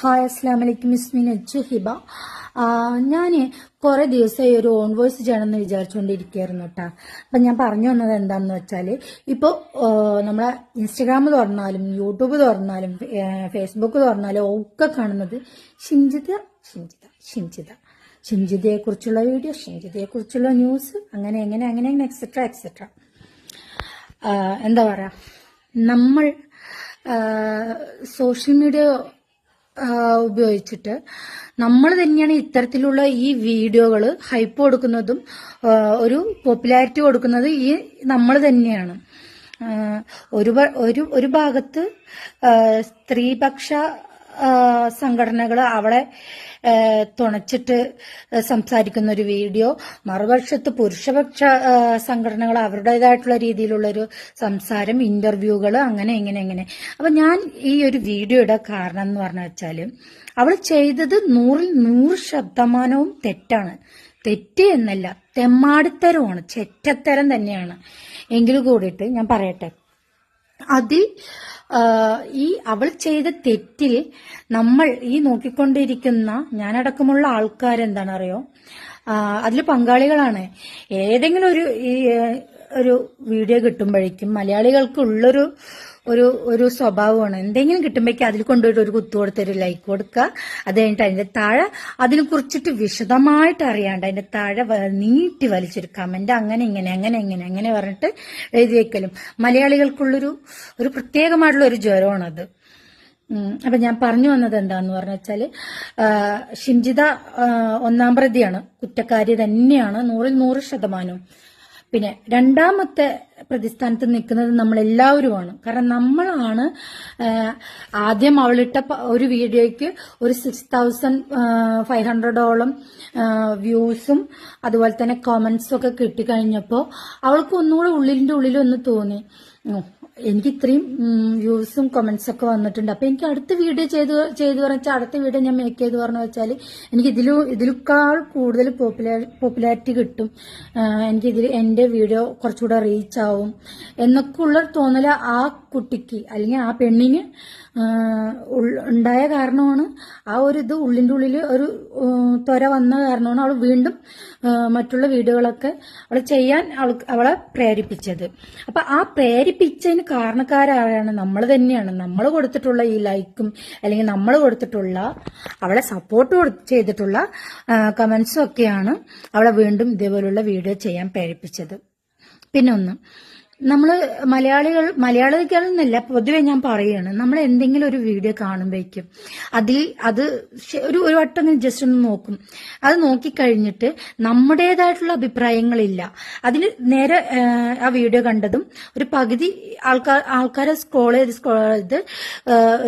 Hi അസ്സാം വലൈക്കും ഇസ്മിൻ ഹിബ. ഞാൻ കുറെ ദിവസമായി ഒരു ഓൺ വോയിസ് ചെയ്യണമെന്ന് വിചാരിച്ചുകൊണ്ടിരിക്കുകയായിരുന്നു കേട്ടോ. അപ്പം ഞാൻ പറഞ്ഞു വന്നത് എന്താണെന്ന് വെച്ചാൽ, ഇപ്പോൾ നമ്മളെ ഇൻസ്റ്റഗ്രാം തുറന്നാലും യൂട്യൂബ് തുറന്നാലും ഫേസ്ബുക്ക് തുറന്നാലും ഒക്കെ കാണുന്നത് ഷിംജിതയെക്കുറിച്ചുള്ള വീഡിയോ, ഷിംജിതയെക്കുറിച്ചുള്ള ന്യൂസ്, അങ്ങനെ എക്സെട്ര എക്സെട്ര. എന്താ പറയുക, നമ്മൾ സോഷ്യൽ മീഡിയ ഉപയോഗിച്ചിട്ട് നമ്മൾ തന്നെയാണ് ഇത്തരത്തിലുള്ള ഈ വീഡിയോകൾ ഹൈപ്പ് കൊടുക്കുന്നതും ഒരു പോപ്പുലാരിറ്റി കൊടുക്കുന്നത് ഈ നമ്മൾ തന്നെയാണ്. ഒരു ഭാഗത്ത് സ്ത്രീപക്ഷ സംഘടനകൾ അവളെ തുണച്ചിട്ട് സംസാരിക്കുന്ന ഒരു വീഡിയോ, മറുപക്ഷത്ത് പുരുഷപക്ഷ സംഘടനകൾ അവരുടേതായിട്ടുള്ള രീതിയിലുള്ളൊരു സംസാരം, ഇന്റർവ്യൂകൾ, അങ്ങനെ. അപ്പൊ ഞാൻ ഈ ഒരു വീഡിയോയുടെ കാരണം എന്ന് പറഞ്ഞു വെച്ചാൽ, അവൾ ചെയ്തത് 100% തെറ്റാണ്. തെറ്റ് എന്നല്ല, തെമ്മാടിത്തരമാണ്, ചെറ്റത്തരം തന്നെയാണ്. എങ്കിലും കൂടിയിട്ട് ഞാൻ പറയട്ടെ, അതിൽ ഈ അവൾ ചെയ്ത തെറ്റിൽ നമ്മൾ ഈ നോക്കിക്കൊണ്ടിരിക്കുന്ന ഞാനടക്കമുള്ള ആൾക്കാരെന്താണ് അറിയോ, അതിൽ പങ്കാളികളാണ്. ഏതെങ്കിലും ഒരു വീഡിയോ കിട്ടുമ്പോഴേക്കും മലയാളികൾക്കുള്ളൊരു ഒരു സ്വഭാവമാണ്, എന്തെങ്കിലും കിട്ടുമ്പോഴേക്കും അതിൽ കൊണ്ടുപോയിട്ട് ഒരു കുത്തു കൊടുത്തൊരു ലൈക്ക് കൊടുക്കുക. അത് കഴിഞ്ഞിട്ട് അതിന്റെ താഴെ അതിനെ കുറിച്ചിട്ട് വിശദമായിട്ട് അറിയാണ്ട് അതിന്റെ താഴെ നീട്ടി വലിച്ചൊരു കമന്റ്, അങ്ങനെ പറഞ്ഞിട്ട് എഴുതി വെക്കലും മലയാളികൾക്കുള്ളൊരു പ്രത്യേകമായിട്ടുള്ള ഒരു ജ്വരമാണത്. അപ്പൊ ഞാൻ പറഞ്ഞു വന്നത് എന്താന്ന് പറഞ്ഞു വെച്ചാല്, ഷിംജിത ഒന്നാം പ്രതിയാണ്, കുറ്റക്കാരി തന്നെയാണ് 100%. പിന്നെ രണ്ടാമത്തെ പ്രതിസ്ഥാനത്ത് നിൽക്കുന്നത് നമ്മളെല്ലാവരുമാണ്. കാരണം നമ്മളാണ് ആദ്യം അവളിട്ട ഒരു വീഡിയോയ്ക്ക് ഒരു 6500ഓളം വ്യൂസും അതുപോലെ തന്നെ കമന്റ്സും ഒക്കെ കിട്ടിക്കഴിഞ്ഞപ്പോൾ അവൾക്ക് ഒന്നുകൂടെ ഉള്ളിന്റെ ഉള്ളിലൊന്ന് തോന്നി, എനിക്ക് ഇത്രയും വ്യൂസും കമന്റ്സ് ഒക്കെ വന്നിട്ടുണ്ട്, അപ്പൊ എനിക്ക് അടുത്ത വീഡിയോ ചെയ്തു പറഞ്ഞാൽ അടുത്ത വീഡിയോ ഞാൻ മേക്ക് ചെയ്ത് പറഞ്ഞു വെച്ചാൽ എനിക്ക് ഇതിലേക്കാൾ കൂടുതൽ പോപ്പുലാരിറ്റി കിട്ടും, എനിക്ക് എന്റെ വീഡിയോ കുറച്ചുകൂടെ റീച്ച് ആവും എന്നൊക്കെ ഉള്ള തോന്നല് ആ കുട്ടിക്ക് അല്ലെങ്കിൽ ആ പെണ്ണിന് ഉണ്ടായ കാരണമാണ്. ആ ഒരു ഇത് ഉള്ളിന്റെ ഉള്ളിൽ ഒരു ത്വര വന്ന കാരണമാണ് അവൾ വീണ്ടും മറ്റുള്ള വീഡിയോകളൊക്കെ അവൾ ചെയ്യാൻ അവളെ പ്രേരിപ്പിച്ചത്. അപ്പൊ ആ പ്രേരിപ്പിച്ചതിന് കാരണക്കാരാണ് നമ്മൾ തന്നെയാണ്. നമ്മൾ കൊടുത്തിട്ടുള്ള ഈ ലൈക്കും അല്ലെങ്കിൽ നമ്മൾ കൊടുത്തിട്ടുള്ള അവളെ സപ്പോർട്ട് ചെയ്തിട്ടുള്ള കമന്റ്സും ഒക്കെയാണ് അവളെ വീണ്ടും ഇതേപോലുള്ള വീഡിയോ ചെയ്യാൻ പ്രേരിപ്പിച്ചത്. പിന്നെ ഒന്ന്, നമ്മള് മലയാളികളെന്നല്ല പൊതുവെ ഞാൻ പറയുകയാണ്, നമ്മൾ എന്തെങ്കിലും ഒരു വീഡിയോ കാണുമ്പോഴേക്കും അത് ഒരു വട്ടം ജസ്റ്റ് ഒന്ന് നോക്കും. അത് നോക്കിക്കഴിഞ്ഞിട്ട് നമ്മുടേതായിട്ടുള്ള അഭിപ്രായങ്ങളില്ല, അതിന് നേരെ ആ വീഡിയോ കണ്ടതും ഒരു പകുതി ആൾക്കാരെ സ്ക്രോൾ ചെയ്ത്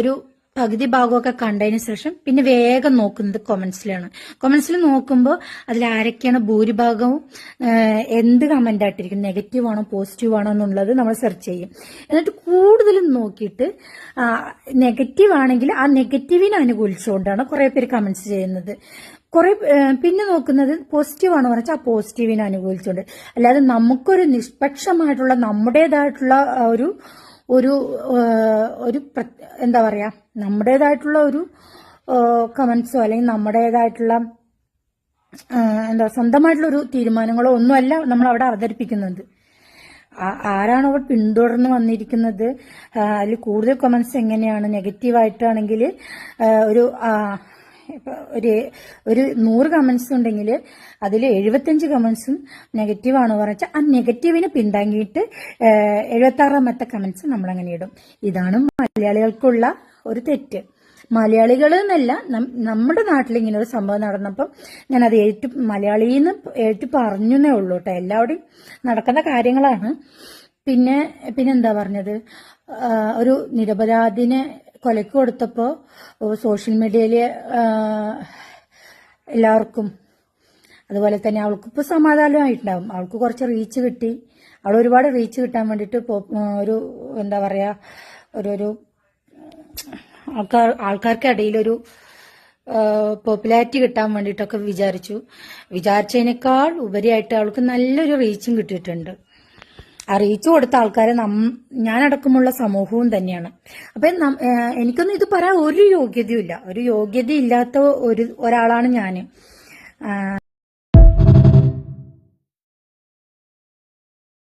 ഒരു പകുതി ഭാഗമൊക്കെ കണ്ടതിന് ശേഷം പിന്നെ വേഗം നോക്കുന്നത് കൊമന്റ്സിലാണ്. കൊമന്റ്സിൽ നോക്കുമ്പോൾ അതിൽ ആരൊക്കെയാണ് ഭൂരിഭാഗവും എന്ത് കമന്റ് ആയിട്ടിരിക്കും, നെഗറ്റീവ് ആണോ പോസിറ്റീവ് ആണോ എന്നുള്ളത് നമ്മൾ സെർച്ച് ചെയ്യും. എന്നിട്ട് കൂടുതലും നോക്കിയിട്ട് നെഗറ്റീവ് ആണെങ്കിൽ ആ നെഗറ്റീവിനെ അനുകൂലിച്ചുകൊണ്ടാണ് കുറെ പേര് കമന്റ്സ് ചെയ്യുന്നത്. പിന്നെ നോക്കുന്നത് പോസിറ്റീവ് ആണോ പറഞ്ഞാൽ ആ പോസിറ്റീവിനെ അനുകൂലിച്ചുകൊണ്ട്, അല്ലാതെ നമുക്കൊരു നിഷ്പക്ഷമായിട്ടുള്ള നമ്മുടേതായിട്ടുള്ള ഒരു എന്താ പറയാ, നമ്മുടേതായിട്ടുള്ള ഒരു കമന്റ്സോ അല്ലെങ്കിൽ നമ്മുടേതായിട്ടുള്ള സ്വന്തമായിട്ടുള്ള ഒരു തീരുമാനങ്ങളോ ഒന്നുമല്ല നമ്മൾ അവിടെ അവതരിപ്പിക്കുന്നത്. ആരാണ് അവർ പിന്തുടർന്ന് വന്നിരിക്കുന്നത്, അതിൽ കൂടുതൽ കമന്റ്സ് എങ്ങനെയാണ്, നെഗറ്റീവായിട്ടാണെങ്കിൽ ഒരു 100 കമന്റ്സ് ഉണ്ടെങ്കിൽ അതിൽ 75 കമന്റ്സും നെഗറ്റീവാണ് പറഞ്ഞാൽ ആ നെഗറ്റീവിനെ പിന്താങ്ങിയിട്ട് 76ാമത്തെ കമന്റ്സ് നമ്മൾ അങ്ങനെ ഇടും. ഇതാണ് മലയാളികൾക്കുള്ള ഒരു തെറ്റ്. മലയാളികൾ എന്നല്ല, നമ്മുടെ നാട്ടിൽ ഇങ്ങനെ ഒരു സംഭവം നടന്നപ്പം ഞാനത് മലയാളിന്ന് ഏറ്റു പറഞ്ഞേ ഉള്ളൂ കേട്ടോ. എല്ലാവരുടെയും നടക്കുന്ന കാര്യങ്ങളാണ്. പിന്നെ എന്താ പറഞ്ഞത്, ഒരു നിരപരാധിനെ കൊലക്ക് കൊടുത്തപ്പോ സോഷ്യൽ മീഡിയയില് എല്ലാവർക്കും, അതുപോലെ തന്നെ അവൾക്കിപ്പോൾ സമാധാനമായിട്ടുണ്ടാവും, അവൾക്ക് കുറച്ച് റീച്ച് കിട്ടി, അവൾ ഒരുപാട് റീച്ച് കിട്ടാൻ വേണ്ടിയിട്ട് ഒരു എന്താ പറയാ ഒരു ആൾക്കാർക്കിടയിലൊരു പോപ്പുലാരിറ്റി കിട്ടാൻ വേണ്ടിയിട്ടൊക്കെ വിചാരിച്ചതിനേക്കാൾ ഉപരിയായിട്ട് അവൾക്ക് നല്ലൊരു റീച്ചും കിട്ടിയിട്ടുണ്ട്. അറിയിച്ചു കൊടുത്ത ആൾക്കാരെ ഞാനടക്കമുള്ള സമൂഹവും തന്നെയാണ്. അപ്പൊ എനിക്കൊന്നും ഇത് പറയാൻ ഒരു യോഗ്യതയില്ല. ഒരു യോഗ്യതയില്ലാത്ത ഒരാളാണ് ഞാന്.